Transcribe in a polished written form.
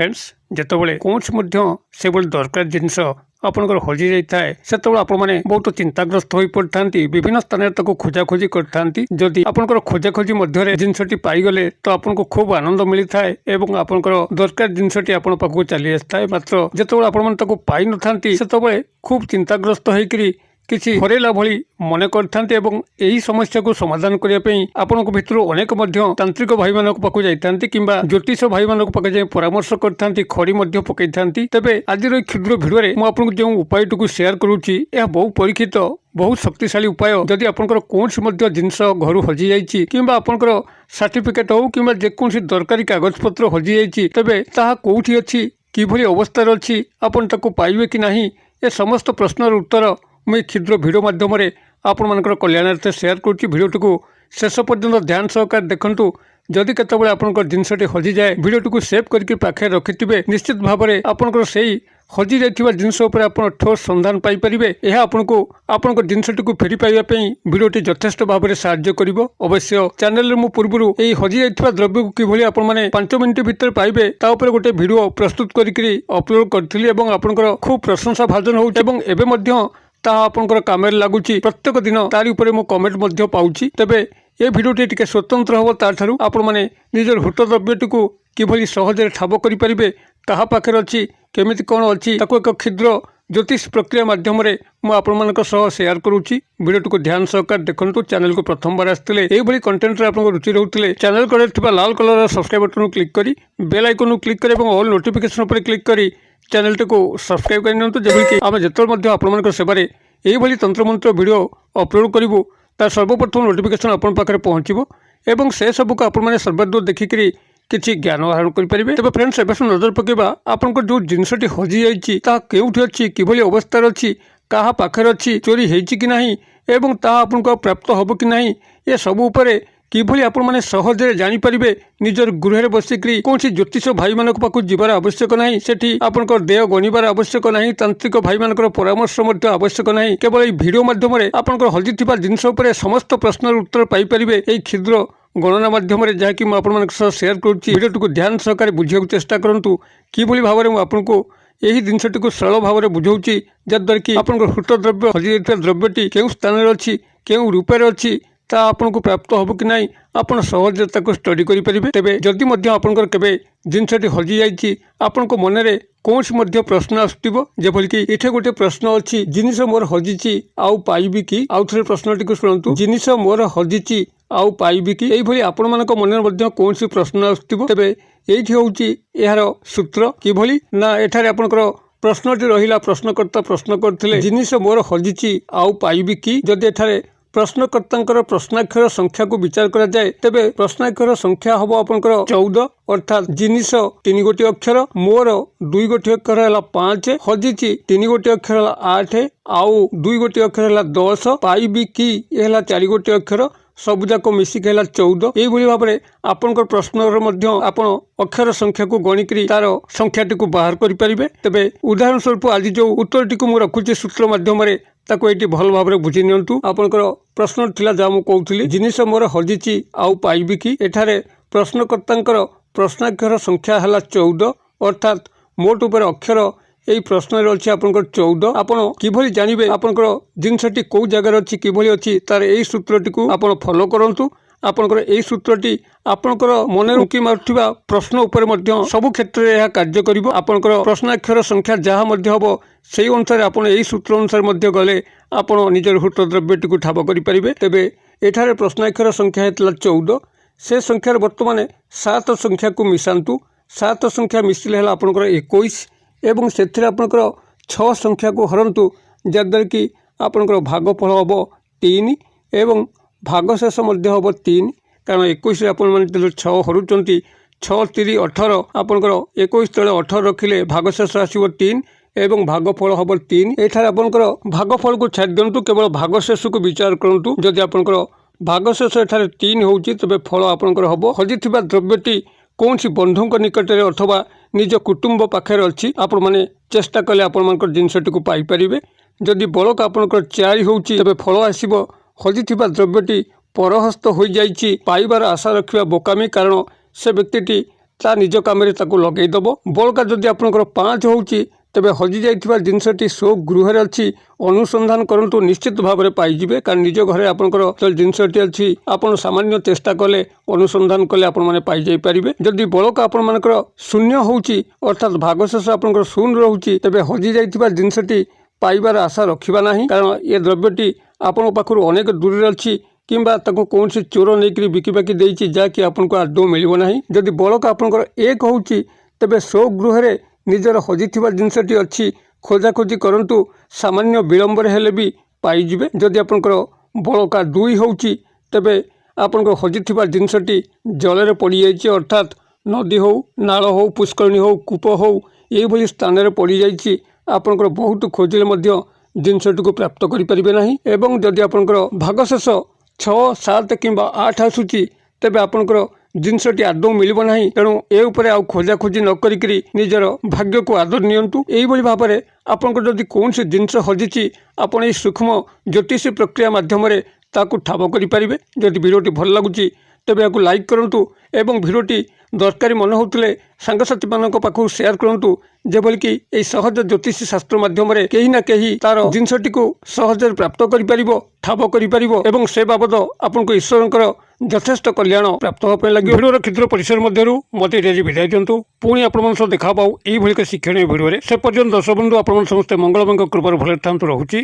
Friends जितेबाला कौन से दरकार जिनस आपंकर हजि जाए से आपने बहुत चिंताग्रस्त हो पड़ था विभिन्न स्थान खोजाखोजी करदी आपंकर खोजाखोजी मध्य जिनसटी पाईगले तो आपको खूब आनंद मिलता है एवं आपंकर दरकार जिनसटी आपण पाखक चली आए मात्र जितेबाला आपको पाई न था से खूब चिंताग्रस्त होकर किसी हरेला भली मन करते यही समस्या को समाधान करने आपण भितर अनेक तांत्रिक भाई मान पाखु जाती कि ज्योतिष भाई मान पाखे परामर्श करते खड़ी पकई था तेरे आज क्षुद्र भिडियो मुझे जो उपायटी सेयार करुँची यह बहु परीक्षित बहुत शक्तिशाली उपाय जदि आपंकर कौन जिनस घर हजि जाइए कि आपंकर सर्टिफिकेट हो कि जेकोसी दरकारी कागज पत्र हजि जाइए तेरे ताहा कौटी अच्छी किभली अवस्था अच्छी आपन ताको पाइबे कि नहीं ये समस्त प्रश्नर उत्तर मुझे क्षुद्र भिडियो मध्यम आपण मानकर कल्याणार्थे सेयार करुँची भिडियोटी को शेष पर्यंत ध्यान सहकार देखंतु जदि केतबेले आपनकर जिनसटी हजि जाए भिडियोटी को सेव करके पाखे रखिथिबे निश्चित भाव में आपनकर सेही हजि जाइथिबा जिनस उपर आपण ठोस संधान पाई परिबे यह आपनको आपनकर जिनसटी को फेरी पाइबा पई भिडियोटी यथेष्ट भाव में सहाय्य करिवो अवश्य चैनल मु पूर्वरु एही हजि जाइथिबा द्रव्य को किभली आपण माने 5 मिनिट भितर पाइबे ता उपर गोटे भिडियो प्रस्तुत करिकरी अपलोड करथिली एवं आपनकर खूब प्रशंसा भाजन होउछ एवं एबे मध्य ताहा आपनकर कामेर लागुची प्रत्येक दिन तारी उपरे मु कमेंट मध्य पाउची तेबे ये भिडियोटी टिके स्वतंत्र हम ताठारु आपण माने निजर हुट द्रव्यटी को किभली सहजरे ठाब करि परिबे कहा पाखरे अछि केमिति कोन अछि ताको एक क्षुद्र ज्योतिष प्रक्रिया माध्यम रे मु आपण मानक सह शेयर करूची भिडियोटी को ध्यान सहकार देखंतु चैनल को प्रथम बार आस्थिले एई भली कंटेंट रे आपन रुचि रहउथिले चैनल को थिबा लाल कलर सब्सक्राइब बटन क्लिक करी बेल आइकन क्लिक करी एवं ऑल नोटिफिकेशन पर क्लिक करी चैनल को सब्सक्राइब करनियंतु जेबेकि आमे जेतल मध्य आपण मानक सेबारे एई भली तंत्र मंत्र वीडियो अपलोड करिवो तार सर्वप्रथम नोटिफिकेशन आपण पाखरे पहुँचबो एवं से सब को आपण माने सर्वदूर देखिकरी किसी ज्ञान आहरण करेंगे तेज फ्रेंड्स एवं नजर पकेबा आपंकर जो जिनसटी हजि जाइए ता केउठी अच्छी किभली अवस्था अच्छी कहा पाखरे अच्छी चोरी होइछि कि नहीं एवं ताहा आपनको प्राप्त हबो कि नहीं ये सब उपरे किभली आपण माने सहजरे जानि परिबे निजर गृह बसिकी कौन ज्योतिष भाई मान पाखु जीवार आवश्यक नहीं सेठी आपनकर देह गणिबार आवश्यक नहीं तांत्रिक भाई मानकर परामर्श मध्य आवश्यक नहीं केवल ये वीडियो माध्यम आपनकर हजिथिबा जिनस उपरे समस्त प्रश्नर उत्तर पाई परिबे एई क्षुद्र गणना माध्यम जहाँकि मुझे सेयार करुँची भिडियोटी को ध्यान सहकार बुझा चेष्टा करूँ किभली भाव में आपको यही जिनसटी को सरल भाव में बुझाऊँगी जद्वारा कि आपंकर हुट द्रव्य हजि जाइथिबा द्रव्यटी केउं स्थान अच्छी केउं रूपे अच्छी ता आपको प्राप्त हबो कि नहीं आपन सहज स्टडी करेंगे तेरे जदि आपंकर केबे जिनसटी हजि जाइए आपण मन में कौन प्रश्न आसुथिबो जेभली कि इठे गोटे प्रश्न अच्छी जिनिस मोर हजिची आउ पाइबी कि आउ थे प्रश्नटी को शुणु जिनिस मोर हजिची आउ पाइबी कि यही भली आपण मानक मन में कौन प्रश्न आसुथिबो तेबे एठी होउची एहार सूत्र किभली ना एठारे आपनकर प्रश्नटी रहिला प्रश्नकर्ता प्रश्न करथिले जिनिस मोर हजिची आउ पाइबी कि जदि एठारे प्रश्नकर्ता प्रश्नाक्षर संख्या को विचार करा जाए तेबे प्रश्नाक्षर संख्या हम आपनकर 14 अर्थात जिनिस 3 गोटी अक्षर मोर 2 गोटी अक्षर है 5 हजिची 3 गोटी अक्षर है 8 आउ 2 गोटी अक्षर है 10 पाइबी कि है 4 गोटी अक्षर सबुजाक मिसिक है 14 यही भाव में आपंकर प्रश्न आप अक्षर संख्या को गणिकी तार संख्याटी को बाहर करेंगे तेरे उदाहरण स्वरूप आज जो उत्तरटी को मुझे रखुची सूत्र माध्यम ताको ये भल भाव में बुझी नियंतु आपंकर प्रश्न थिला जहाँ मुझे कहूली जिनिस मोर हजिची आउ पाइबी कि एठारे प्रश्नकर्ता प्रश्नाक्षर संख्या है 14 अर्थात मोट उपर अक्षर यही प्रश्न अच्छी आपंकर 14 आपड़ किभली जानवे आपंकर जिनसटी कौ जगार अच्छी किभली अच्छी तार यही सूत्रटी को आप फॉलो करंतु आपंकर यही सूत्रटी आपंकर मन रुकी मारुथिबा प्रश्न उपर सबु क्षेत्र में यह कार्य करिवो आपंकर प्रश्नाक्षर संख्या जहाँ हम से अनुसार आप यही सूत्र अनुसार गले आप निजर हुट द्रव्यटी को ठाब करेंगे तेरे एठारे प्रश्नाक्षर संख्या है 14 से संख्यार बर्तमान 7 संख्या को मिसातु 7 संख्या मिसिले है आपंकर 21 एवं से आपंकर 6 संख्या को हरंतु जद्वारा कि आपंकर भागफल हम 3 एवं भागशेष हम 3 कारण 21 आपने 6 हरुंट 6 3 18 आपंकर 21 तले 18 रखिले भागशेष आसो 3 एवं भागफल हम 3 एठार आपंकर भागफल को छाड़ दिंतु केवल भागशेष को विचार करूँ जदि आपंकर भागशेष एठार 3 होउची तबे फल आपंकर हम हजिथिबा द्रव्यटी कौन बंधु निकट में अथवा निज कुटुंब पाखे अच्छी आपण मैंने चेष्टा कले आपण जिनसटी को पाइपर जदि बड़क आपंकर 4 होउची तबे फल आसो हजिथिबा द्रव्यटी परहस्त हो जाइए पाइबार आशा रखा बोकामी कारण से व्यक्ति ତା ନିଜ କାମରେ ତାକୁ ଲଗେଇଦେବ। ବଳକା ଯଦି ଆପଣଙ୍କର 5 ହେଉଛି ତେବେ ହଜିଯାଇଥିବା ଜିନିଷଟି ସ୍ୱ ଗୃହରେ ଅଛି, ଅନୁସନ୍ଧାନ କରନ୍ତୁ, ନିଶ୍ଚିତ ଭାବରେ ପାଇଯିବେ। କାରଣ ନିଜ ଘରେ ଆପଣଙ୍କର ଜିନିଷଟି ଅଛି, ଆପଣ ସାମାନ୍ୟ ଚେଷ୍ଟା କଲେ, ଅନୁସନ୍ଧାନ କଲେ ଆପଣମାନେ ପାଇଯାଇପାରିବେ। ଯଦି ବଳକା ଆପଣମାନଙ୍କର 0 ହେଉଛି ଅର୍ଥାତ୍ ଭାଗଶେଷ ଆପଣଙ୍କର 0 ରହୁଛି, ତେବେ ହଜିଯାଇଥିବା ଜିନିଷଟି ପାଇବାର ଆଶା ରଖିବା ନାହିଁ। କାରଣ ଏ ଦ୍ରବ୍ୟଟି ଆପଣଙ୍କ ପାଖରୁ ଅନେକ ଦୂରରେ ଅଛି କିମ୍ବା ତାକୁ କୌଣସି ଚୋର ନେଇକରି ବିକିବାକି ଦେଇଛି, ଯାହାକି ଆପଣଙ୍କୁ ଆଦୌ ମିଳିବ ନାହିଁ। ଯଦି ବଳକା ଆପଣଙ୍କର 1 ହେଉଛି ତେବେ ସ୍ୱଗୃହରେ ନିଜର ହଜିଥିବା ଜିନିଷଟି ଅଛି, ଖୋଜାଖୋଜି କରନ୍ତୁ, ସାମାନ୍ୟ ବିଳମ୍ବରେ ହେଲେ ବି ପାଇଯିବେ। ଯଦି ଆପଣଙ୍କର ବଳକା 2 ହେଉଛି ତେବେ ଆପଣଙ୍କର ହଜିଥିବା ଜିନିଷଟି ଜଳରେ ପଡ଼ିଯାଇଛି, ଅର୍ଥାତ୍ ନଦୀ ହେଉ, ନାଳ ହେଉ, ପୁଷ୍କରିଣୀ ହେଉ, କୂପ ହେଉ, ଏଇଭଳି ସ୍ଥାନରେ ପଡ଼ିଯାଇଛି। ଆପଣଙ୍କର ବହୁତ ଖୋଜିଲେ ମଧ୍ୟ ଜିନିଷଟିକୁ ପ୍ରାପ୍ତ କରିପାରିବେ ନାହିଁ। ଏବଂ ଯଦି ଆପଣଙ୍କର ଭାଗଶେଷ 6, 7 କିମ୍ବା 8 ଆସୁଛି ତେବେ ଆପଣଙ୍କର ଜିନିଷଟି ଆଦୌ ମିଳିବ ନାହିଁ। ତେଣୁ ଏ ଉପରେ ଆଉ ଖୋଜାଖୋଜି ନ କରିକିରି ନିଜର ଭାଗ୍ୟକୁ ଆଦର ନିଅନ୍ତୁ। ଏଇଭଳି ଭାବରେ ଆପଣଙ୍କର ଯଦି କୌଣସି ଜିନିଷ ହଜିଛି, ଆପଣ ଏହି ସୂକ୍ଷ୍ମ ଜ୍ୟୋତିଷ ପ୍ରକ୍ରିୟା ମାଧ୍ୟମରେ ତାକୁ ଠାବ କରିପାରିବେ। ଯଦି ଭିଡ଼ିଓଟି ଭଲ ଲାଗୁଛି ତେବେ ଏହାକୁ ଲାଇକ୍ କରନ୍ତୁ ଏବଂ ଭିଡ଼ିଓଟି ଦରକାରୀ ମନେ ହେଉଥିଲେ ସାଙ୍ଗସାଥିମାନଙ୍କ ପାଖକୁ ସେୟାର କରନ୍ତୁ, ଯେଭଳିକି ଏହି ସହଜ ଜ୍ୟୋତିଷ ଶାସ୍ତ୍ର ମାଧ୍ୟମରେ କେହି ନା କେହି ତାର ଜିନିଷଟିକୁ ସହଜରେ ପ୍ରାପ୍ତ କରିପାରିବ, ଠାବ କରିପାରିବ ଏବଂ ସେ ବାବଦ ଆପଣଙ୍କୁ ଈଶ୍ୱରଙ୍କର ଯଥେଷ୍ଟ କଲ୍ୟାଣ ପ୍ରାପ୍ତ ହେବା ପାଇଁ ଲାଗିବ। ଭିଡ଼ିଓର କ୍ଷୁଦ୍ର ପରିସର ମଧ୍ୟରୁ ମୋତେ ଏଠି ବିଦାୟ ଦିଅନ୍ତୁ। ପୁଣି ଆପଣମାନଙ୍କ ସହ ଦେଖା ପାଉ ଏଇଭଳି ଏକ ଶିକ୍ଷଣୀୟ ଭିଡ଼ିଓରେ। ସେ ପର୍ଯ୍ୟନ୍ତ ଦର୍ଶକ ବନ୍ଧୁ, ଆପଣମାନେ ସମସ୍ତେ ମଙ୍ଗଳମୟଙ୍କ କୃପାରୁ ଭଲରେ ଥାନ୍ତୁ। ରହୁଛି।